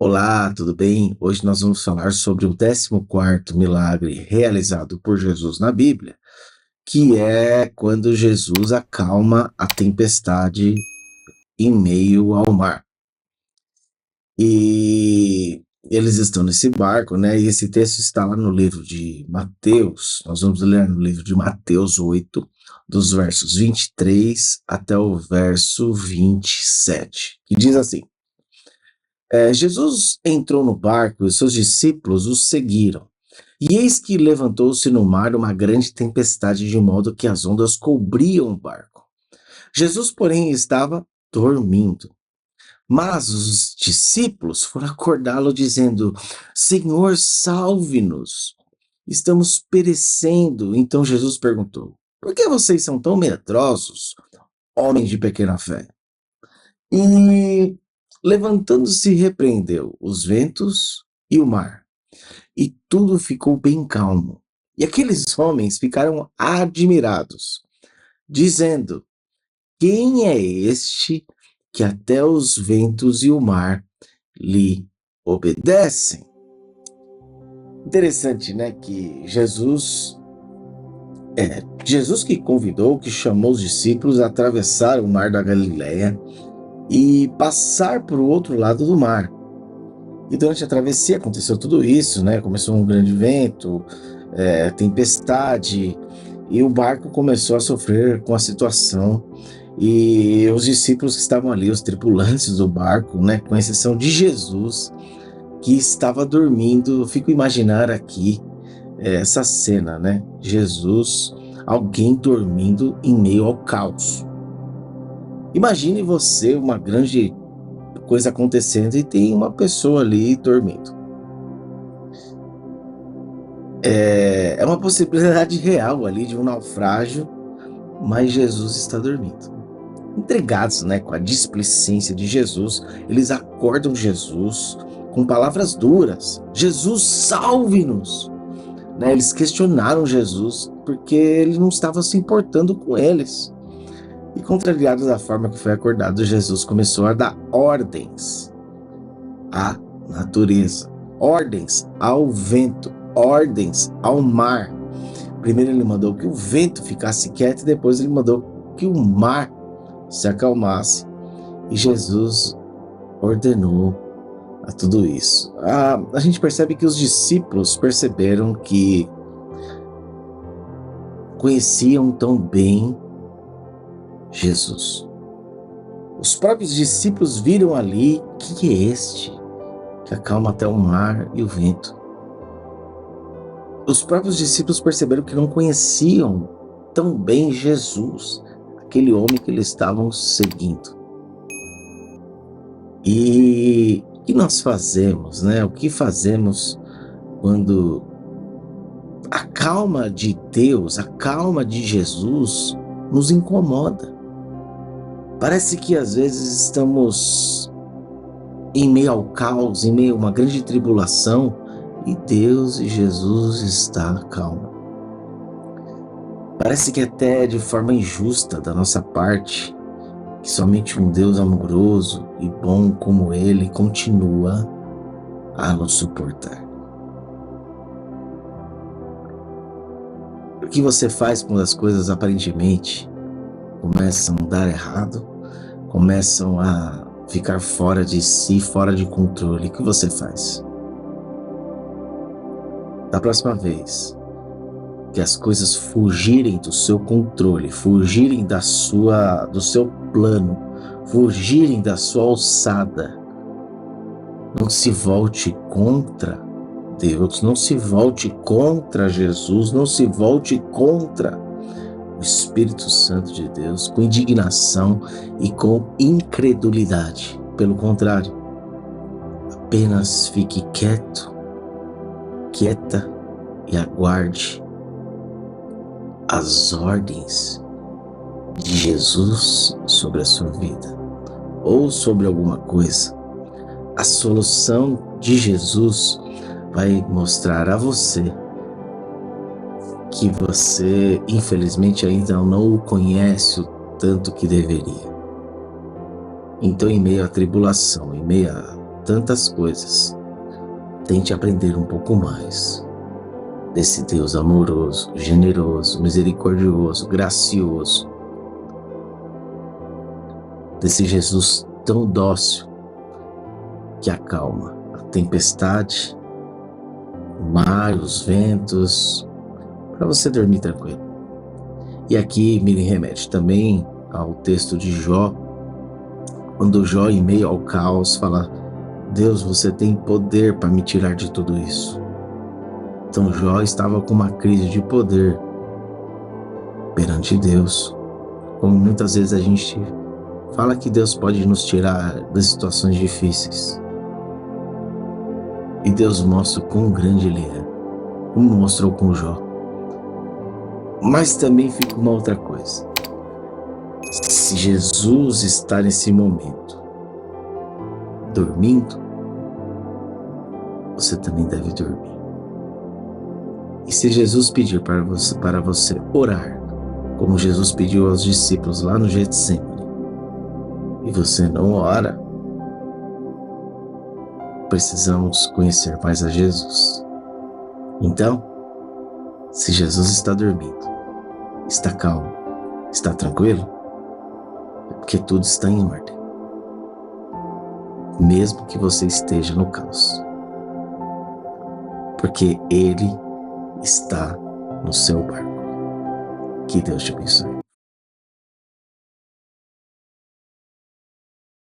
Olá, tudo bem? Hoje nós vamos falar sobre o 14º milagre realizado por Jesus na Bíblia, que é quando Jesus acalma a tempestade em meio ao mar. E eles estão nesse barco, né? E esse texto está lá no livro de Mateus. Nós vamos ler no livro de Mateus 8, dos versos 23 até o verso 27, que diz assim: Jesus entrou no barco e seus discípulos o seguiram. E eis que levantou-se no mar uma grande tempestade, de modo que as ondas cobriam o barco. Jesus, porém, estava dormindo. Mas os discípulos foram acordá-lo, dizendo: Senhor, salve-nos, estamos perecendo. Então Jesus perguntou: Por que vocês são tão medrosos, homens de pequena fé? E levantando-se, repreendeu os ventos e o mar, e tudo ficou bem calmo. E aqueles homens ficaram admirados, dizendo: Quem é este que até os ventos e o mar lhe obedecem? Interessante, né, que Jesus que convidou, que chamou os discípulos a atravessar o mar da Galileia e passar para o outro lado do mar. E durante a travessia aconteceu tudo isso, né? Começou um grande vento, tempestade, e o barco começou a sofrer com a situação. E os discípulos que estavam ali, os tripulantes do barco, né, com exceção de Jesus, que estava dormindo. Eu fico imaginar aqui essa cena, né? Jesus, alguém dormindo em meio ao caos. Imagine você, uma grande coisa acontecendo e tem uma pessoa ali dormindo. É uma possibilidade real ali de um naufrágio, mas Jesus está dormindo. Intrigados, né, com a displicência de Jesus, eles acordam Jesus com palavras duras: Jesus, salve-nos! Né, eles questionaram Jesus porque ele não estava se importando com eles. E contrariados da forma que foi acordado, Jesus começou a dar ordens à natureza, ordens ao vento, ordens ao mar. Primeiro ele mandou que o vento ficasse quieto e depois ele mandou que o mar se acalmasse. E Jesus ordenou a tudo isso. A gente percebe que os discípulos perceberam que conheciam tão bem Jesus. Os próprios discípulos viram ali: quem é este que acalma até o mar e o vento? Os próprios discípulos perceberam que não conheciam tão bem Jesus, aquele homem que eles estavam seguindo. E o que nós fazemos, né? O que fazemos quando a calma de Deus, a calma de Jesus nos incomoda? Parece que às vezes estamos em meio ao caos, em meio a uma grande tribulação, e Deus e Jesus está calmo. Parece que até de forma injusta da nossa parte, que somente um Deus amoroso e bom como Ele continua a nos suportar. O que você faz quando as coisas aparentemente começam a dar errado, começam a ficar fora de si, fora de controle? O que você faz? Da próxima vez que as coisas fugirem do seu controle, fugirem do seu plano, fugirem da sua alçada, não se volte contra Deus, não se volte contra Jesus, não se volte contra o Espírito Santo de Deus com indignação e com incredulidade. Pelo contrário, apenas fique quieto, quieta, e aguarde as ordens de Jesus sobre a sua vida ou sobre alguma coisa. A solução de Jesus vai mostrar a você que você, infelizmente, ainda não o conhece o tanto que deveria. Então, em meio à tribulação, em meio à tantas coisas, tente aprender um pouco mais desse Deus amoroso, generoso, misericordioso, gracioso, desse Jesus tão dócil que acalma a tempestade, o mar, os ventos, para você dormir tranquilo. E aqui me remete também ao texto de Jó, quando Jó, em meio ao caos, fala: Deus, você tem poder para me tirar de tudo isso. Então Jó estava com uma crise de poder perante Deus. Como muitas vezes a gente fala que Deus pode nos tirar das situações difíceis. E Deus mostra o quão grande Ele é, como mostrou com Jó. Mas também fica uma outra coisa. Se Jesus está nesse momento dormindo, você também deve dormir. E se Jesus pedir para você orar, como Jesus pediu aos discípulos lá no Getsemane, e você não ora, precisamos conhecer mais a Jesus. Então, se Jesus está dormindo, está calmo, está tranquilo, é porque tudo está em ordem. Mesmo que você esteja no caos. Porque Ele está no seu barco. Que Deus te abençoe.